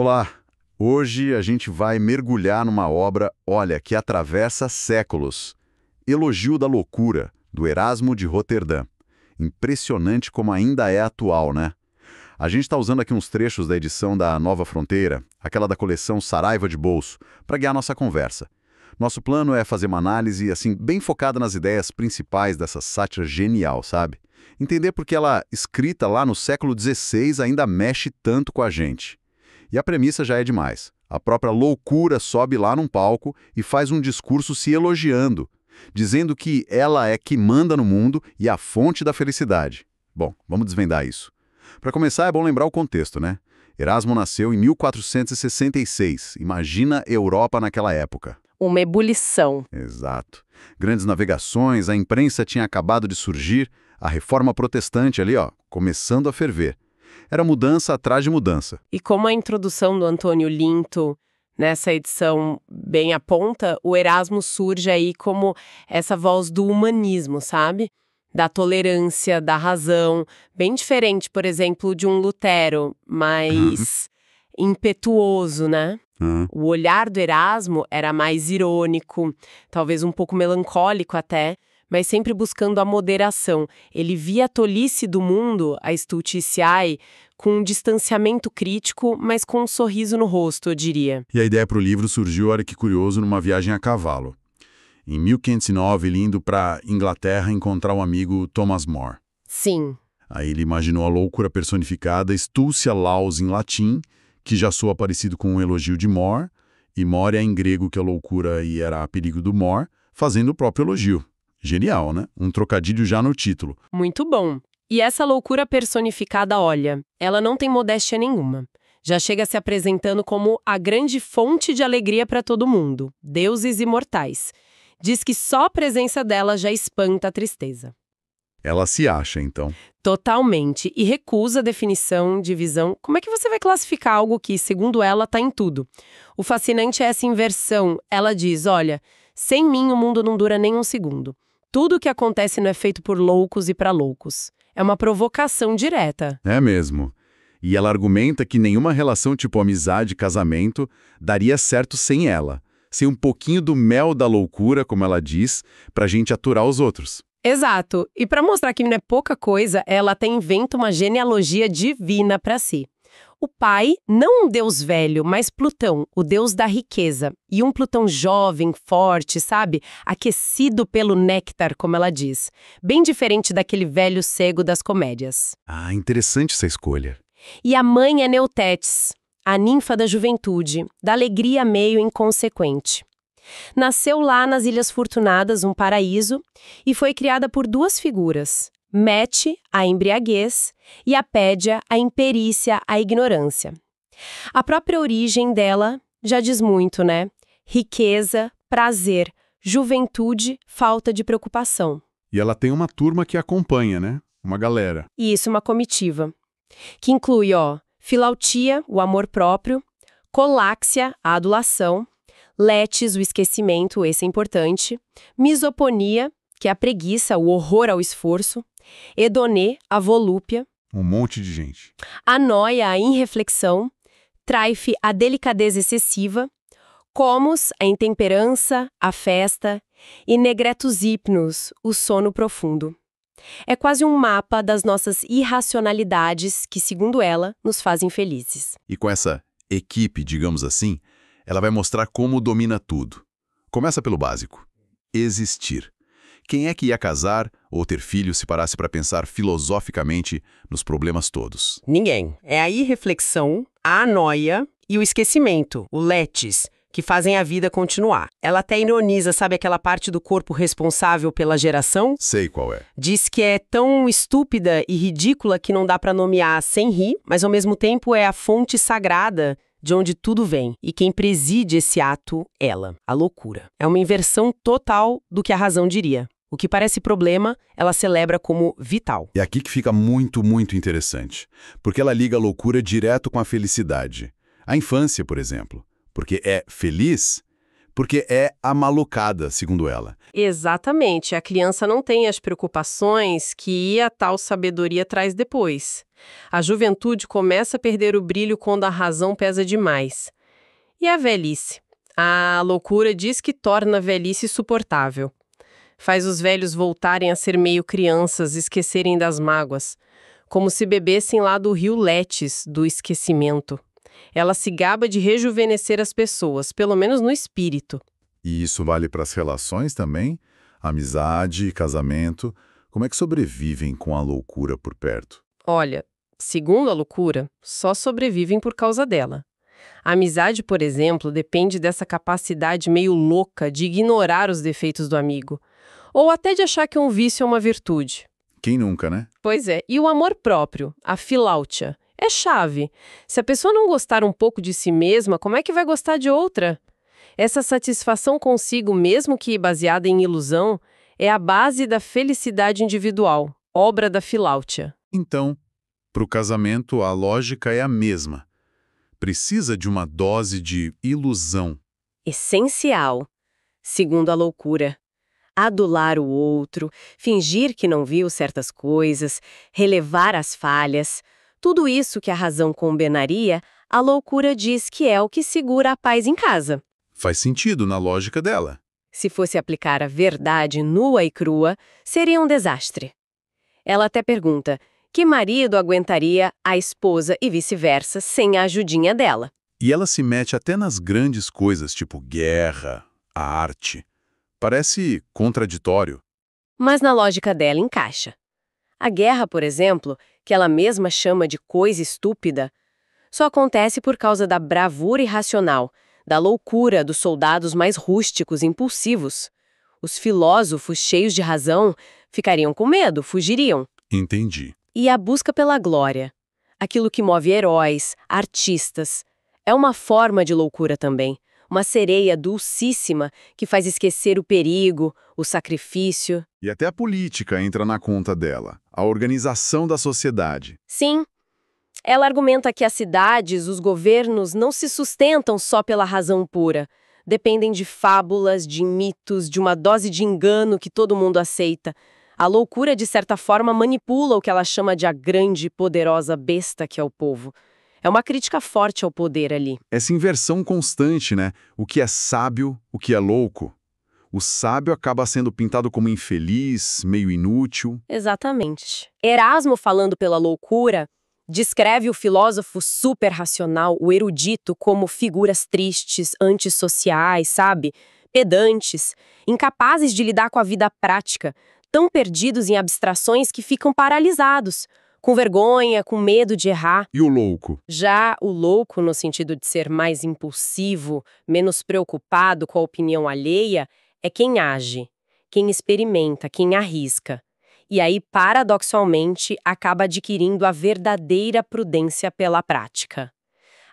Olá! Hoje a gente vai mergulhar numa obra, olha, que atravessa séculos. Elogio da Loucura, do Erasmo de Roterdã. Impressionante como ainda é atual, né? A gente está usando aqui uns trechos da edição da Nova Fronteira, aquela da coleção Saraiva de Bolso, para guiar nossa conversa. Nosso plano é fazer uma análise, assim, bem focada nas ideias principais dessa sátira genial, sabe? Entender porque ela, escrita lá no século XVI, ainda mexe tanto com a gente. E a premissa já é demais. A própria loucura sobe lá num palco e faz um discurso se elogiando, dizendo que ela é que manda no mundo e a fonte da felicidade. Bom, vamos desvendar isso. Para começar, é bom lembrar o contexto, né? Erasmo nasceu em 1466. Imagina Europa naquela época. Uma ebulição. Exato. Grandes navegações, a imprensa tinha acabado de surgir, a reforma protestante ali, ó, começando a ferver. Era mudança atrás de mudança. E como a introdução do Antônio Linto nessa edição bem aponta, o Erasmo surge aí como essa voz do humanismo, sabe? Da tolerância, da razão, bem diferente, por exemplo, de um Lutero, mais impetuoso, né? O olhar do Erasmo era mais irônico, talvez um pouco melancólico até, mas sempre buscando a moderação. Ele via a tolice do mundo, a stultitiae, com um distanciamento crítico, mas com um sorriso no rosto, eu diria. E a ideia para o livro surgiu, olha que curioso, numa viagem a cavalo. Em 1509, ele indo para Inglaterra encontrar o amigo Thomas More. Sim. Aí ele imaginou a loucura personificada, Stultia Laus em latim, que já soa parecido com um elogio de More, e Moria em grego, que a loucura e era perigo do More, fazendo o próprio elogio. Genial, né? Um trocadilho já no título. Muito bom. E essa loucura personificada, olha, ela não tem modéstia nenhuma. Já chega se apresentando como a grande fonte de alegria para todo mundo, deuses imortais. Diz que só a presença dela já espanta a tristeza. Ela se acha, então. Totalmente. E recusa a definição, divisão. Como é que você vai classificar algo que, segundo ela, está em tudo? O fascinante é essa inversão. Ela diz, olha, sem mim o mundo não dura nem um segundo. Tudo o que acontece não é feito por loucos e para loucos. É uma provocação direta. É mesmo. E ela argumenta que nenhuma relação tipo amizade, casamento, daria certo sem ela. Sem um pouquinho do mel da loucura, como ela diz, pra gente aturar os outros. Exato. E para mostrar que não é pouca coisa, ela até inventa uma genealogia divina para si. O pai, não um deus velho, mas Plutão, o deus da riqueza. E um Plutão jovem, forte, sabe? Aquecido pelo néctar, como ela diz. Bem diferente daquele velho cego das comédias. Ah, interessante essa escolha. E a mãe é Neutétis, a ninfa da juventude, da alegria meio inconsequente. Nasceu lá nas Ilhas Fortunadas, um paraíso, e foi criada por duas figuras. Mete, a embriaguez, e a Pédia, a imperícia, a ignorância. A própria origem dela já diz muito, né? Riqueza, prazer, juventude, falta de preocupação. E ela tem uma turma que acompanha, né? Uma galera. E isso, uma comitiva. Que inclui, Filautia, o amor próprio, Coláxia, a adulação, Letes, o esquecimento, esse é importante, Misoponia, que é a preguiça, o horror ao esforço, Edonê, a volúpia, Um monte de gente. a noia, a irreflexão, Traife, a delicadeza excessiva, Comos, a intemperança, a festa, e Negretus hipnos, o sono profundo. É quase um mapa das nossas irracionalidades que, segundo ela, nos fazem felizes. E com essa equipe, digamos assim, ela vai mostrar como domina tudo. Começa pelo básico. Existir. Quem é que ia casar ou ter filhos se parasse para pensar filosoficamente nos problemas todos? Ninguém. É a irreflexão, a noia e o esquecimento, o letes, que fazem a vida continuar. Ela até ironiza, sabe aquela parte do corpo responsável pela geração? Sei qual é. Diz que é tão estúpida e ridícula que não dá para nomear sem rir, mas ao mesmo tempo é a fonte sagrada de onde tudo vem. E quem preside esse ato, ela, a loucura. É uma inversão total do que a razão diria. O que parece problema, ela celebra como vital. É aqui que fica muito, muito interessante. Porque ela liga a loucura direto com a felicidade. A infância, por exemplo. Porque é feliz, porque é amalucada, segundo ela. Exatamente, a criança não tem as preocupações que a tal sabedoria traz depois. A juventude começa a perder o brilho quando a razão pesa demais. E a velhice? A loucura diz que torna a velhice suportável. Faz os velhos voltarem a ser meio crianças, esquecerem das mágoas, como se bebessem lá do rio Letes, do esquecimento. Ela se gaba de rejuvenescer as pessoas, pelo menos no espírito. E isso vale para as relações também? Amizade, casamento. Como é que sobrevivem com a loucura por perto? Olha, segundo a loucura, só sobrevivem por causa dela. A amizade, por exemplo, depende dessa capacidade meio louca de ignorar os defeitos do amigo. Ou até de achar que um vício é uma virtude. Quem nunca, né? Pois é, e o amor próprio, a filáutia, é chave. Se a pessoa não gostar um pouco de si mesma, como é que vai gostar de outra? Essa satisfação consigo, mesmo que baseada em ilusão, é a base da felicidade individual, obra da filáutia. Então, para o casamento, a lógica é a mesma. Precisa de uma dose de ilusão. Essencial, segundo a loucura. Adular o outro, fingir que não viu certas coisas, relevar as falhas, tudo isso que a razão condenaria, a loucura diz que é o que segura a paz em casa. Faz sentido na lógica dela. Se fosse aplicar a verdade nua e crua, seria um desastre. Ela até pergunta: que marido aguentaria a esposa e vice-versa sem a ajudinha dela? E ela se mete até nas grandes coisas, tipo guerra, a arte. Parece contraditório. Mas na lógica dela encaixa. A guerra, por exemplo, que ela mesma chama de coisa estúpida, só acontece por causa da bravura irracional, da loucura dos soldados mais rústicos e impulsivos. Os filósofos, cheios de razão, ficariam com medo, fugiriam. Entendi. E a busca pela glória, aquilo que move heróis, artistas, é uma forma de loucura também. Uma sereia dulcíssima que faz esquecer o perigo, o sacrifício. E até a política entra na conta dela. A organização da sociedade. Sim, ela argumenta que as cidades, os governos, não se sustentam só pela razão pura. Dependem de fábulas, de mitos, de uma dose de engano que todo mundo aceita. A loucura, de certa forma, manipula o que ela chama de a grande e poderosa besta que é o povo. É uma crítica forte ao poder ali. Essa inversão constante, né? O que é sábio, o que é louco. O sábio acaba sendo pintado como infeliz, meio inútil. Exatamente. Erasmo, falando pela loucura, descreve o filósofo super-racional, o erudito, como figuras tristes, antissociais, sabe? Pedantes, incapazes de lidar com a vida prática, tão perdidos em abstrações que ficam paralisados, com vergonha, com medo de errar. E o louco? Já o louco, no sentido de ser mais impulsivo, menos preocupado com a opinião alheia, é quem age, quem experimenta, quem arrisca. E aí, paradoxalmente, acaba adquirindo a verdadeira prudência pela prática.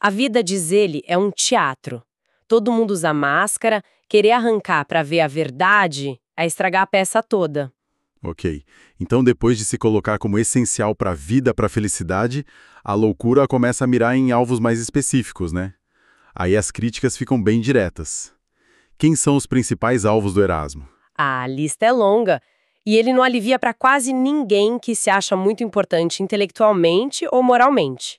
A vida, diz ele, é um teatro. Todo mundo usa máscara, querer arrancar para ver a verdade é estragar a peça toda. Ok. Então, depois de se colocar como essencial para a vida, para a felicidade, a loucura começa a mirar em alvos mais específicos, né? Aí as críticas ficam bem diretas. Quem são os principais alvos do Erasmo? A lista é longa, e ele não alivia para quase ninguém que se acha muito importante intelectualmente ou moralmente.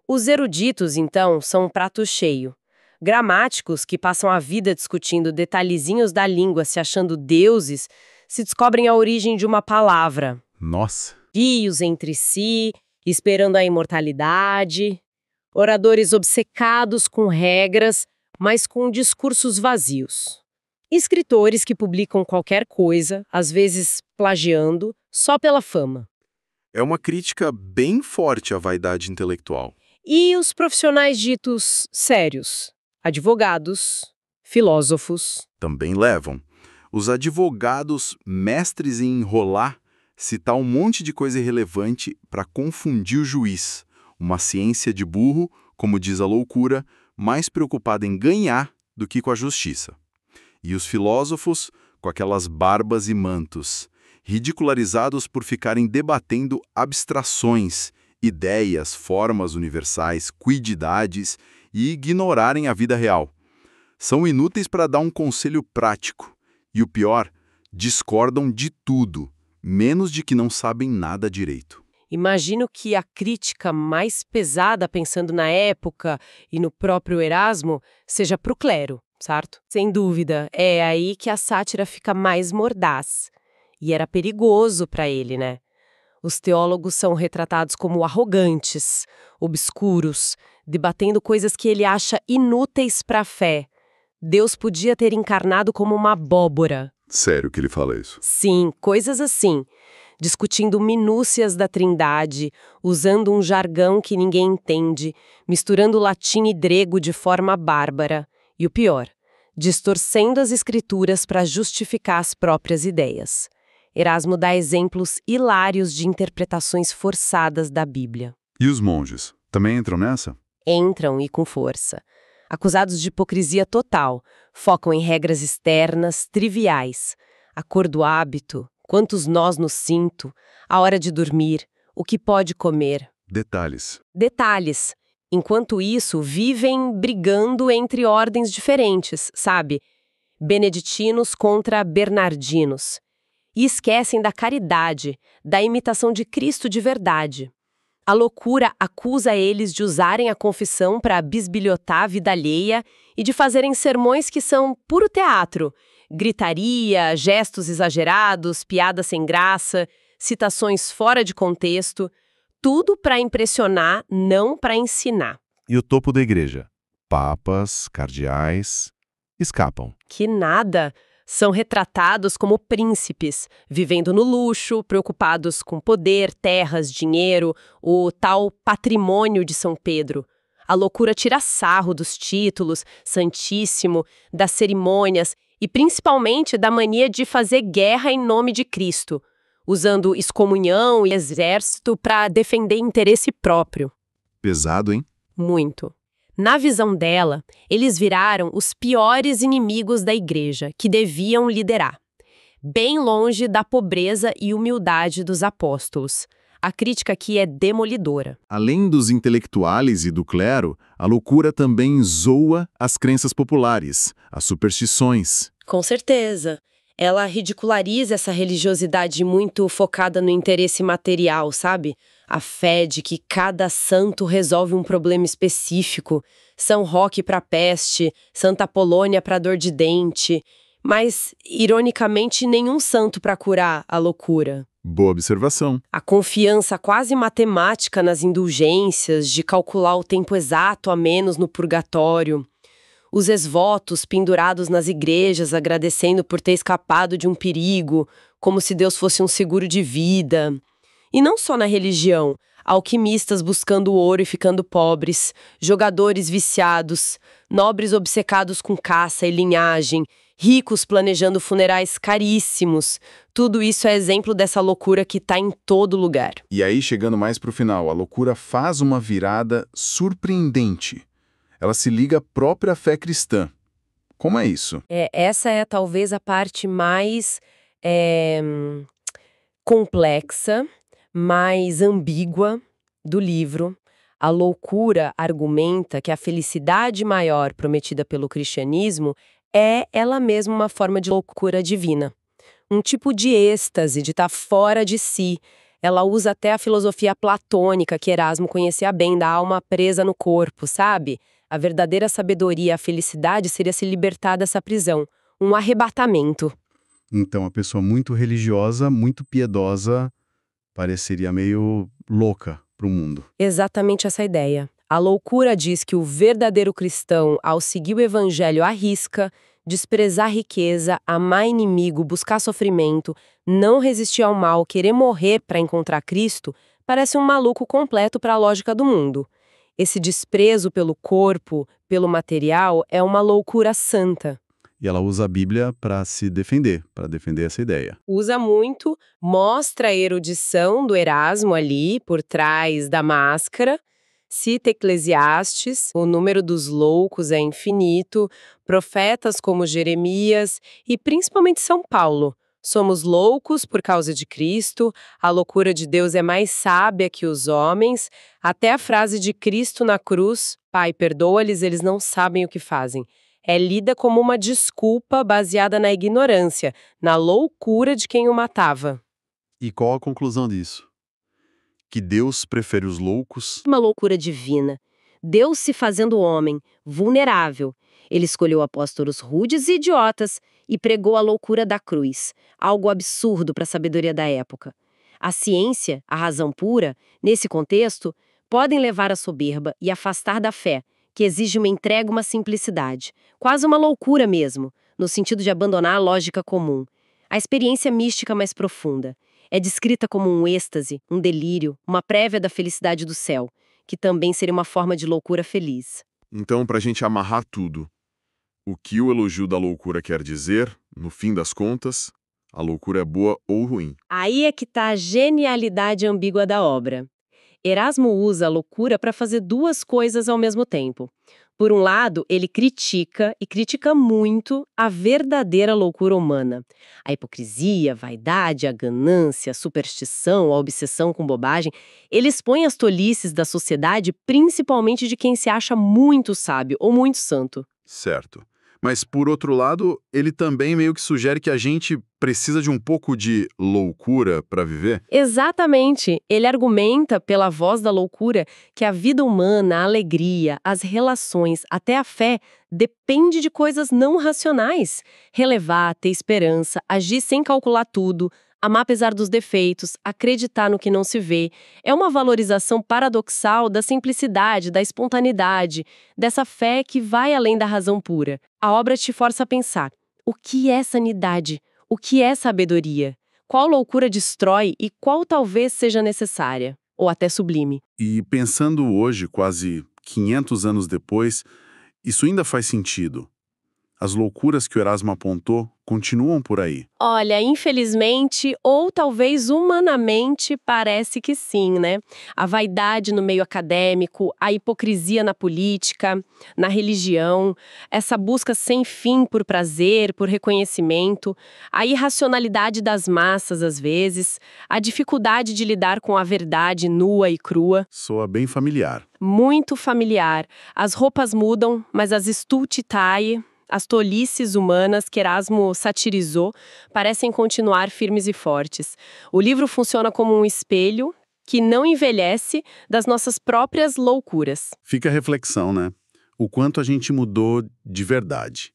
Os eruditos, então, são um prato cheio. Gramáticos que passam a vida discutindo detalhezinhos da língua, se achando deuses, se descobrem a origem de uma palavra. Nossa! Rios entre si, esperando a imortalidade. Oradores obcecados com regras, mas com discursos vazios. Escritores que publicam qualquer coisa, às vezes plagiando, só pela fama. É uma crítica bem forte à vaidade intelectual. E os profissionais ditos sérios? Advogados, filósofos. Também levam. Os advogados mestres em enrolar, citar um monte de coisa irrelevante para confundir o juiz. Uma ciência de burro, como diz a loucura, mais preocupada em ganhar do que com a justiça. E os filósofos, com aquelas barbas e mantos, ridicularizados por ficarem debatendo abstrações, ideias, formas universais, cuididades e ignorarem a vida real. São inúteis para dar um conselho prático. E o pior, discordam de tudo, menos de que não sabem nada direito. Imagino que a crítica mais pesada, pensando na época e no próprio Erasmo, seja para o clero, certo? Sem dúvida, é aí que a sátira fica mais mordaz. E era perigoso para ele, né? Os teólogos são retratados como arrogantes, obscuros, debatendo coisas que ele acha inúteis para a fé. Deus podia ter encarnado como uma abóbora. Sério que ele fala isso? Sim, coisas assim. Discutindo minúcias da Trindade, usando um jargão que ninguém entende, misturando latim e grego de forma bárbara. E o pior, distorcendo as escrituras para justificar as próprias ideias. Erasmo dá exemplos hilários de interpretações forçadas da Bíblia. E os monges? Também entram nessa? Entram e com força. Acusados de hipocrisia total, focam em regras externas, triviais. A cor do hábito, quantos nós no cinto, a hora de dormir, o que pode comer. Detalhes. Detalhes. Enquanto isso, vivem brigando entre ordens diferentes, sabe? Beneditinos contra bernardinos. E esquecem da caridade, da imitação de Cristo de verdade. A loucura acusa eles de usarem a confissão para bisbilhotar a vida alheia e de fazerem sermões que são puro teatro. Gritaria, gestos exagerados, piadas sem graça, citações fora de contexto. Tudo para impressionar, não para ensinar. E o topo da igreja? Papas, cardeais, escapam. Que nada! São retratados como príncipes, vivendo no luxo, preocupados com poder, terras, dinheiro, o tal patrimônio de São Pedro. A loucura tira sarro dos títulos, santíssimo, das cerimônias e principalmente da mania de fazer guerra em nome de Cristo, usando excomunhão e exército para defender interesse próprio. Pesado, hein? Muito. Na visão dela, eles viraram os piores inimigos da igreja, que deviam liderar. Bem longe da pobreza e humildade dos apóstolos. A crítica aqui é demolidora. Além dos intelectuais e do clero, a loucura também zoa as crenças populares, as superstições. Com certeza. Ela ridiculariza essa religiosidade muito focada no interesse material, sabe? A fé de que cada santo resolve um problema específico. São Roque para peste, Santa Polônia para dor de dente. Mas, ironicamente, nenhum santo para curar a loucura. Boa observação. A confiança quase matemática nas indulgências, de calcular o tempo exato a menos no purgatório. Os exvotos pendurados nas igrejas agradecendo por ter escapado de um perigo, como se Deus fosse um seguro de vida. E não só na religião, alquimistas buscando ouro e ficando pobres, jogadores viciados, nobres obcecados com caça e linhagem, ricos planejando funerais caríssimos. Tudo isso é exemplo dessa loucura que está em todo lugar. E aí, chegando mais pro final, a loucura faz uma virada surpreendente. Ela se liga à própria fé cristã. Como é isso? Essa é talvez a parte mais complexa, mais ambígua do livro. A loucura argumenta que a felicidade maior prometida pelo cristianismo é ela mesma uma forma de loucura divina. Um tipo de êxtase, de estar fora de si. Ela usa até a filosofia platônica que Erasmo conhecia bem, da alma presa no corpo, sabe? A verdadeira sabedoria, a felicidade seria se libertar dessa prisão. Um arrebatamento. Então, a pessoa muito religiosa, muito piedosa, pareceria meio louca para o mundo. Exatamente essa ideia. A loucura diz que o verdadeiro cristão, ao seguir o evangelho à risca, desprezar a riqueza, amar inimigo, buscar sofrimento, não resistir ao mal, querer morrer para encontrar Cristo, parece um maluco completo para a lógica do mundo. Esse desprezo pelo corpo, pelo material, é uma loucura santa. E ela usa a Bíblia para se defender, para defender essa ideia. Usa muito, mostra a erudição do Erasmo ali, por trás da máscara, cita Eclesiastes, o número dos loucos é infinito, profetas como Jeremias e principalmente São Paulo. Somos loucos por causa de Cristo, a loucura de Deus é mais sábia que os homens, até a frase de Cristo na cruz, Pai, perdoa-lhes, eles não sabem o que fazem. É lida como uma desculpa baseada na ignorância, na loucura de quem o matava. E qual a conclusão disso? Que Deus prefere os loucos. Uma loucura divina. Deus se fazendo homem, vulnerável. Ele escolheu apóstolos rudes e idiotas e pregou a loucura da cruz, algo absurdo para a sabedoria da época. A ciência, a razão pura, nesse contexto, podem levar à soberba e afastar da fé, que exige uma entrega, uma simplicidade. Quase uma loucura mesmo, no sentido de abandonar a lógica comum. A experiência mística mais profunda é descrita como um êxtase, um delírio, uma prévia da felicidade do céu, que também seria uma forma de loucura feliz. Então, para a gente amarrar tudo, o que o elogio da loucura quer dizer, no fim das contas, a loucura é boa ou ruim. Aí é que está a genialidade ambígua da obra. Erasmo usa a loucura para fazer duas coisas ao mesmo tempo. Por um lado, ele critica, e critica muito, a verdadeira loucura humana. A hipocrisia, a vaidade, a ganância, a superstição, a obsessão com bobagem. Ele expõe as tolices da sociedade, principalmente de quem se acha muito sábio ou muito santo. Certo. Mas, por outro lado, ele também meio que sugere que a gente precisa de um pouco de loucura para viver? Exatamente. Ele argumenta, pela voz da loucura, que a vida humana, a alegria, as relações, até a fé, depende de coisas não racionais. Relevar, ter esperança, agir sem calcular tudo, amar apesar dos defeitos, acreditar no que não se vê. É uma valorização paradoxal da simplicidade, da espontaneidade, dessa fé que vai além da razão pura. A obra te força a pensar: o que é sanidade? O que é sabedoria? Qual loucura destrói e qual talvez seja necessária? Ou até sublime? E pensando hoje, quase 500 anos depois, isso ainda faz sentido. As loucuras que o Erasmo apontou continuam por aí. Olha, infelizmente, ou talvez humanamente, parece que sim, né? A vaidade no meio acadêmico, a hipocrisia na política, na religião, essa busca sem fim por prazer, por reconhecimento, a irracionalidade das massas às vezes, a dificuldade de lidar com a verdade nua e crua. Soa bem familiar. Muito familiar. As roupas mudam, mas as stultitae, as tolices humanas que Erasmo satirizou, parecem continuar firmes e fortes. O livro funciona como um espelho que não envelhece das nossas próprias loucuras. Fica a reflexão, né? O quanto a gente mudou de verdade.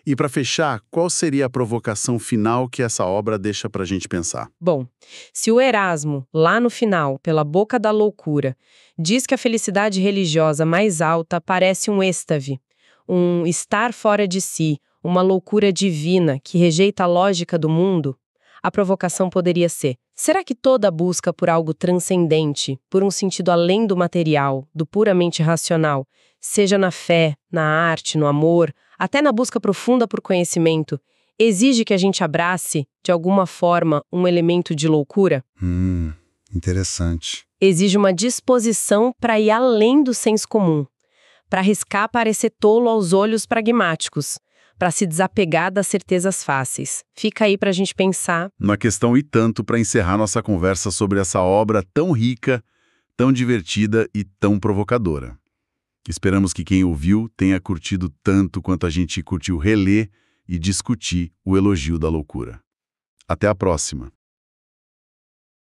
E para fechar, qual seria a provocação final que essa obra deixa para a gente pensar? Bom, se o Erasmo, lá no final, pela boca da loucura, diz que a felicidade religiosa mais alta parece um êxtase, um estar fora de si, uma loucura divina que rejeita a lógica do mundo, a provocação poderia ser: será que toda busca por algo transcendente, por um sentido além do material, do puramente racional, seja na fé, na arte, no amor, até na busca profunda por conhecimento, exige que a gente abrace, de alguma forma, um elemento de loucura? Interessante. Exige uma disposição para ir além do senso comum, para arriscar parecer tolo aos olhos pragmáticos, para se desapegar das certezas fáceis. Fica aí para a gente pensar. Uma questão e tanto para encerrar nossa conversa sobre essa obra tão rica, tão divertida e tão provocadora. Esperamos que quem ouviu tenha curtido tanto quanto a gente curtiu reler e discutir o elogio da loucura. Até a próxima!